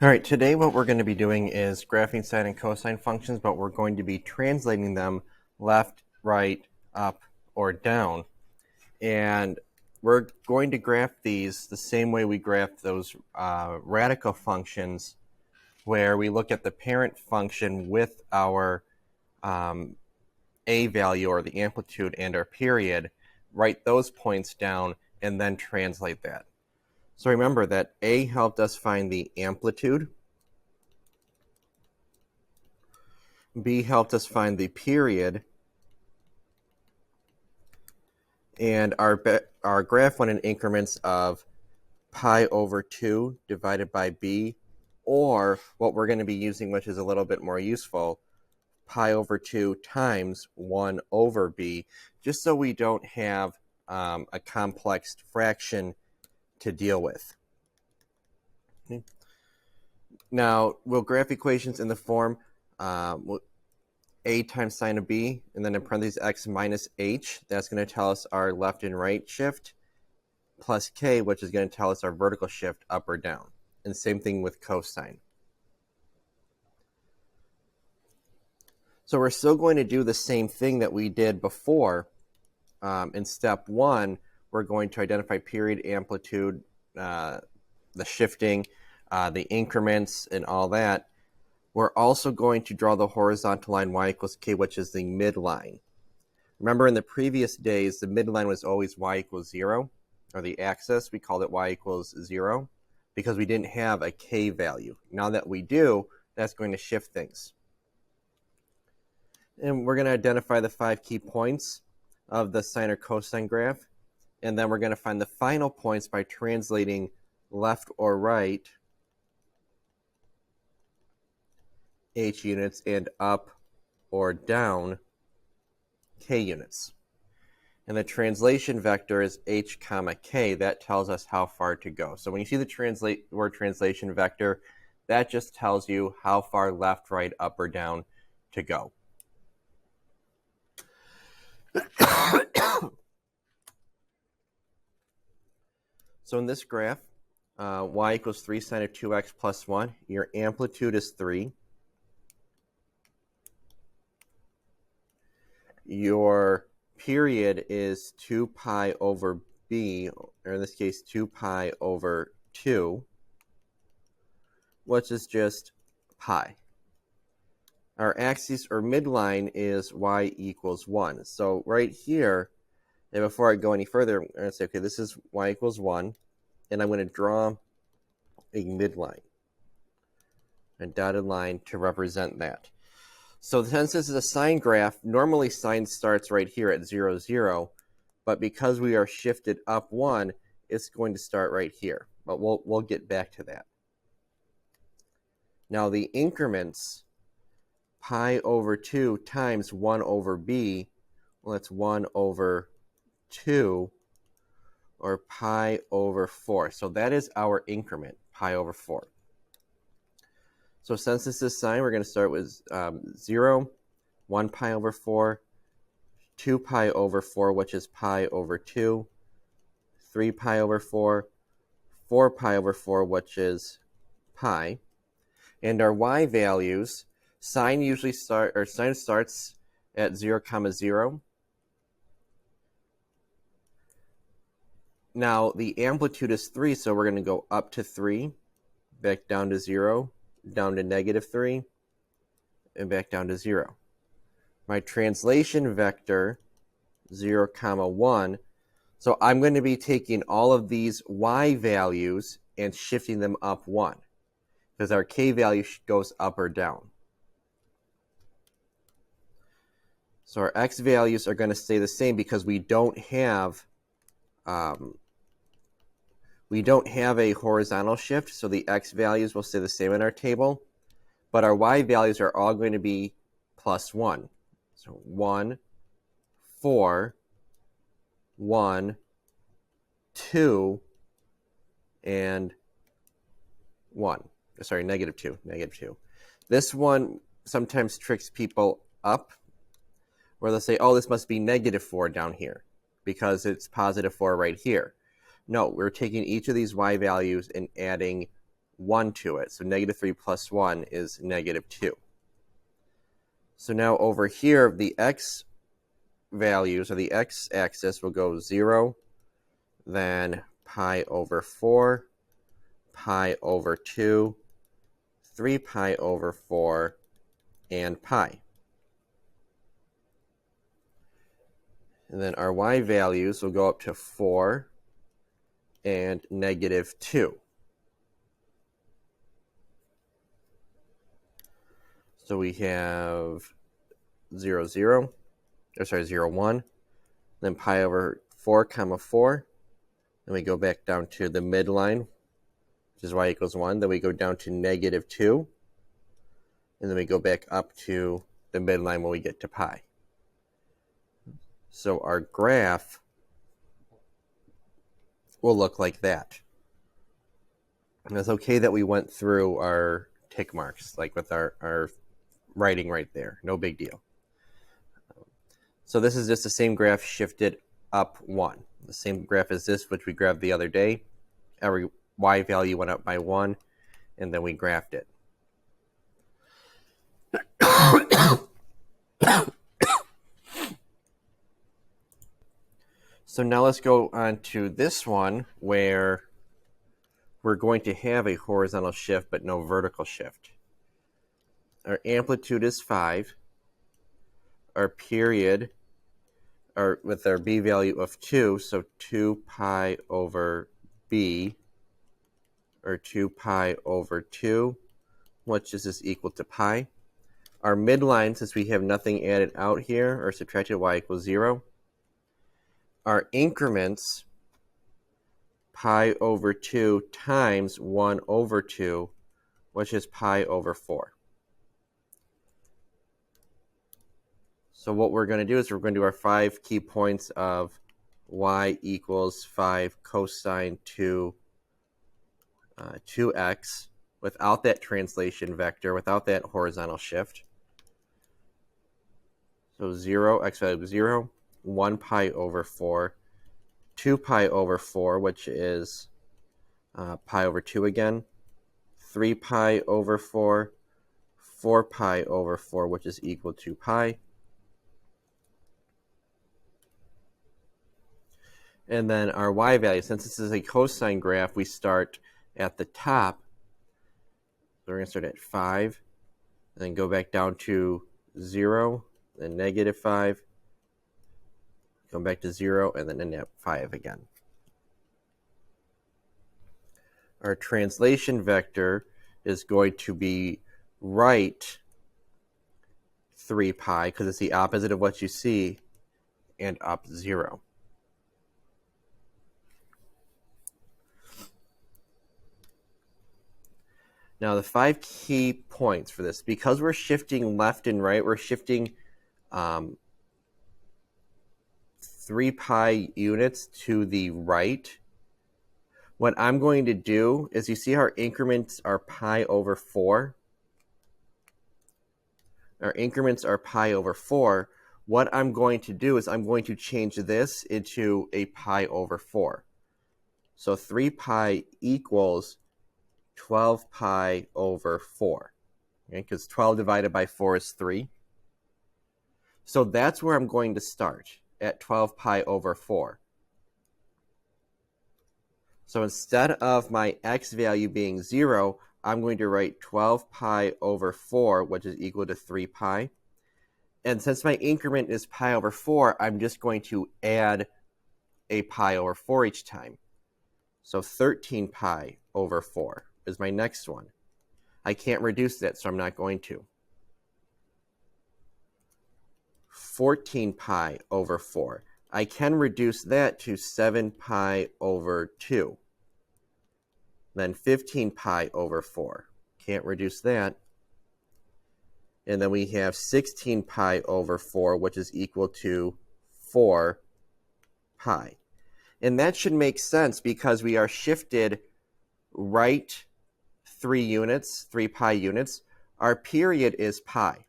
All right, today what we're going to be doing is graphing sine and cosine functions, but we're going to be translating them left, right, up, or down. And we're going to graph these the same way we graph those radical functions, where we look at the parent function with our a value or the amplitude and our period, write those points down, and then translate that. So remember that a helped us find the amplitude. B helped us find the period, and our graph went in increments of pi over 2 divided by b, or what we're going to be using, which is a little bit more useful, pi over 2 times 1 over b, just so we don't have a complex fraction to deal with. Okay. Now, we'll graph equations in the form a times sine of b, and then in parentheses x minus h. That's going to tell us our left and right shift, plus k, which is going to tell us our vertical shift up or down. And same thing with cosine. So we're still going to do the same thing that we did before. In step 1, we're going to identify period, amplitude, the shifting, the increments, and all that. We're also going to draw the horizontal line y equals k, which is the midline. Remember, in the previous days, the midline was always y equals 0, or the axis. We called it y equals 0 because we didn't have a k value. Now that we do, that's going to shift things. And we're going to identify the 5 key points of the sine or cosine graph, and then we're going to find the final points by translating left or right h units and up or down k units. And the translation vector is h comma k. That tells us how far to go. So when you see the word translation vector, that just tells you how far left, right, up, or down to go. So in this graph, y equals 3 sine of 2x plus 1. Your amplitude is 3. Your period is 2 pi over b, or in this case 2 pi over 2, which is just pi. Our axis or midline is y equals 1. So right here, and before I go any further, I'm going to say, okay, this is y equals 1, and I'm going to draw a midline, a dotted line to represent that. So since this is a sine graph, normally sine starts right here at 0, 0, but because we are shifted up 1, it's going to start right here. But we'll get back to that. Now the increments, pi over 2 times 1 over b, well, that's 1 over 2, or pi over 4. So that is our increment, pi over 4. So since this is sine, we're going to start with 0, 1 pi over 4, 2 pi over 4, which is pi over 2, 3 pi over 4, 4 pi over 4, which is pi. And our y values, sine starts at 0, 0. Now the amplitude is 3, so we're going to go up to 3, back down to 0, down to negative 3, and back down to 0. My translation vector, 0, 1. So I'm going to be taking all of these y values and shifting them up 1, because our k value goes up or down. So our x values are going to stay the same because we don't have a horizontal shift, so the x values will stay the same in our table, but our y values are all going to be plus 1. So 1, 4, 1, 2, and 1. Sorry, negative 2, negative 2. This one sometimes tricks people up, where they'll say, oh, this must be negative 4 down here, because it's positive 4 right here. No, we're taking each of these y values and adding 1 to it. So negative 3 plus 1 is negative 2. So now over here, the x values, or the x-axis, will go 0, then pi over 4, pi over 2, 3 pi over 4, and pi. And then our y values will go up to 4 and negative 2. So we have 0, 0, 1, then pi over 4, comma 4. Then we go back down to the midline, which is y equals 1. Then we go down to negative 2. And then we go back up to the midline when we get to pi. So our graph will look like that. And it's okay that we went through our tick marks, like with our writing right there. No big deal. So this is just the same graph shifted up 1. The same graph as this, which we grabbed the other day. Every y value went up by 1, and then we graphed it. So now let's go on to this one where we're going to have a horizontal shift but no vertical shift. Our amplitude is 5. Our period, with our b value of 2, so 2 pi over b, or 2 pi over 2, which is this equal to pi. Our midline, since we have nothing added out here, or subtracted, y equals 0. Our increments, pi over 2 times 1 over 2, which is pi over 4. So what we're going to do is we're going to do our 5 key points of y equals 5 cosine 2x, without that translation vector, without that horizontal shift. So 0, x value of 0, 1 pi over 4, 2 pi over 4, which is pi over 2 again, 3 pi over 4, 4 pi over 4, which is equal to pi. And then our y value, since this is a cosine graph, we start at the top. So we're going to start at 5, and then go back down to 0, then negative 5, come back to 0, and then at 5 again. Our translation vector is going to be right 3 pi, because it's the opposite of what you see, and up 0. Now the 5 key points for this, because we're shifting left and right, we're shifting 3 pi units to the right. What I'm going to do is, you see how our increments are pi over 4? Our increments are pi over 4. What I'm going to do is I'm going to change this into a pi over 4. So 3 pi equals 12 pi over 4, okay? Because 12 divided by 4 is 3. So that's where I'm going to start, at 12 pi over 4. So instead of my x value being 0, I'm going to write 12 pi over 4, which is equal to 3 pi. And since my increment is pi over 4, I'm just going to add a pi over 4 each time. So 13 pi over 4 is my next one. I can't reduce that, so I'm not going to. 14 pi over 4. I can reduce that to 7 pi over 2. Then 15 pi over 4. Can't reduce that. And then we have 16 pi over 4, which is equal to 4 pi. And that should make sense because we are shifted right 3 units, 3 pi units. Our period is pi.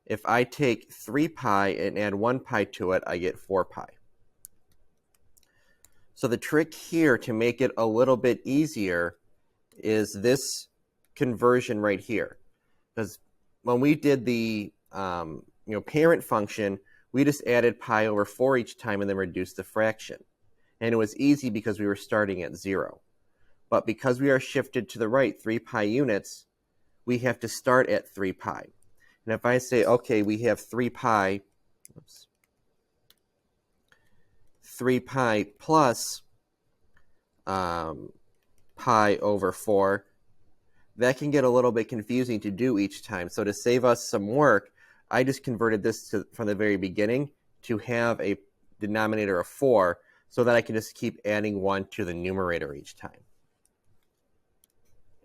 If I take 3 pi and add 1 pi to it, I get 4 pi. So the trick here, to make it a little bit easier, is this conversion right here. Because when we did the parent function, we just added pi over 4 each time and then reduced the fraction. And it was easy because we were starting at 0. But because we are shifted to the right 3 pi units, we have to start at 3 pi. And if I say, okay, we have 3 pi, 3 pi plus pi over 4, that can get a little bit confusing to do each time. So to save us some work, I just converted this from the very beginning to have a denominator of 4 so that I can just keep adding 1 to the numerator each time.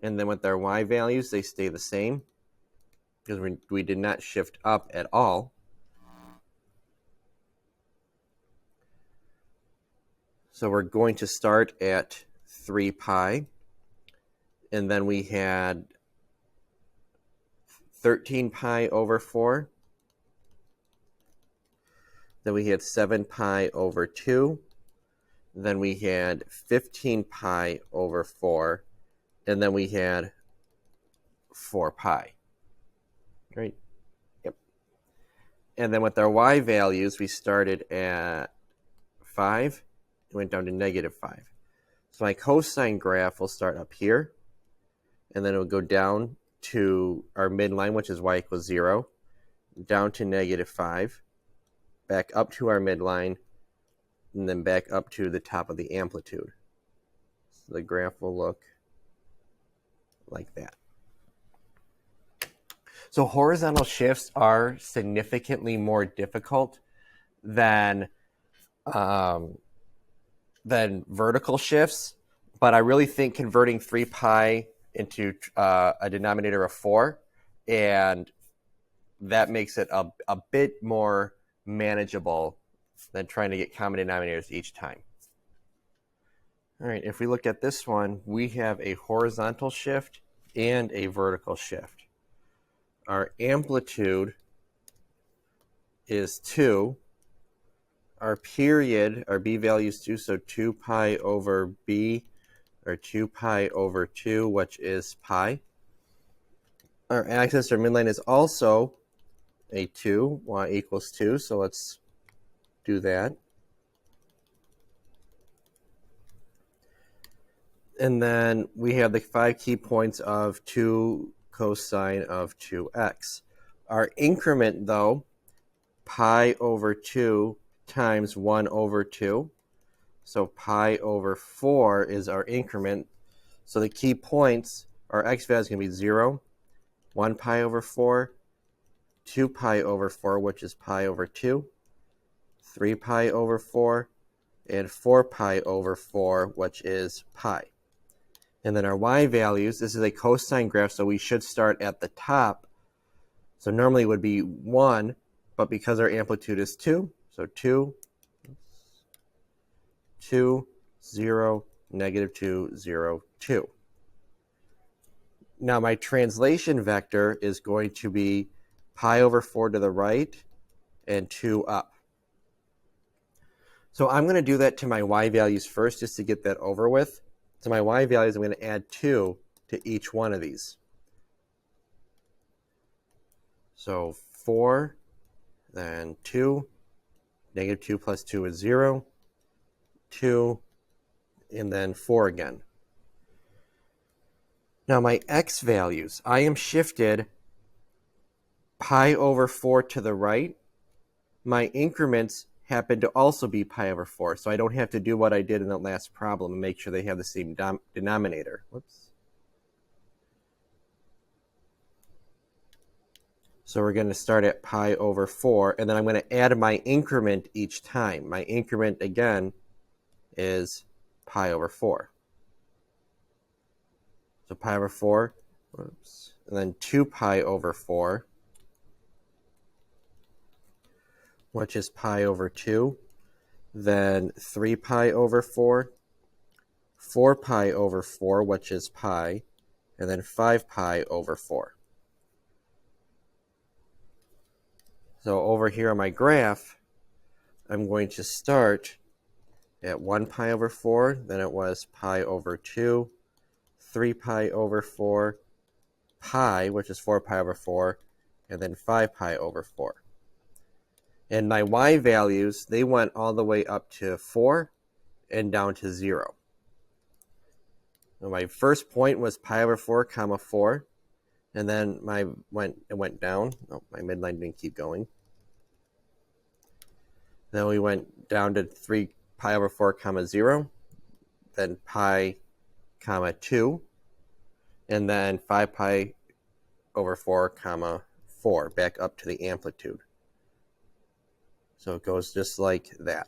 And then with our y values, they stay the same because we did not shift up at all. So we're going to start at 3 pi, and then we had 13 pi over 4. Then we had 7 pi over 2. Then we had 15 pi over 4. And then we had 4 pi. Right? Yep. And then with our y values, we started at 5. It went down to negative 5. So my cosine graph will start up here. And then it will go down to our midline, which is y equals 0. Down to negative 5. Back up to our midline. And then back up to the top of the amplitude. So the graph will look like that. So horizontal shifts are significantly more difficult than vertical shifts, but I really think converting 3 pi into a denominator of 4, and that makes it a bit more manageable than trying to get common denominators each time. All right, if we look at this one, we have a horizontal shift and a vertical shift. Our amplitude is 2. Our period, our b value is 2, so 2 pi over b, or 2 pi over 2, which is pi. Our axis, our midline, is also a 2, y equals 2, so let's do that. And then we have the 5 key points of 2 cosine of 2x. Our increment, though, pi over 2 times 1 over 2. So pi over 4 is our increment. So the key points, our x value is going to be 0, 1 pi over 4, 2 pi over 4, which is pi over 2, 3 pi over 4, and 4 pi over 4, which is pi. And then our y values, this is a cosine graph, so we should start at the top. So normally it would be 1, but because our amplitude is 2, so 2, 2, 0, negative 2, 0, 2. Now my translation vector is going to be pi over 4 to the right and 2 up. So I'm going to do that to my y values first just to get that over with. To my y values, I'm going to add 2 to each one of these. So 4, then 2, negative 2 plus 2 is 0, 2, and then 4 again. Now my x values, I am shifted pi over 4 to the right. My increments happen to also be pi over 4, so I don't have to do what I did in the last problem and make sure they have the same denominator. Whoops. So we're going to start at pi over 4, and then I'm going to add my increment each time. My increment, again, is pi over 4. So pi over 4, whoops, and then 2 pi over 4, which is pi over 2, then 3 pi over 4, 4 pi over 4, which is pi, and then 5 pi over 4. So over here on my graph, I'm going to start at 1 pi over 4, then it was pi over 2, 3 pi over 4, pi, which is 4 pi over 4, and then 5 pi over 4. And my y values, they went all the way up to 4 and down to 0. And my first point was pi over 4 comma 4, and then it went down. Oh, my midline didn't keep going. Then we went down to 3 pi over 4 comma 0, then pi comma 2, and then 5 pi over 4 comma 4, back up to the amplitude. So it goes just like that.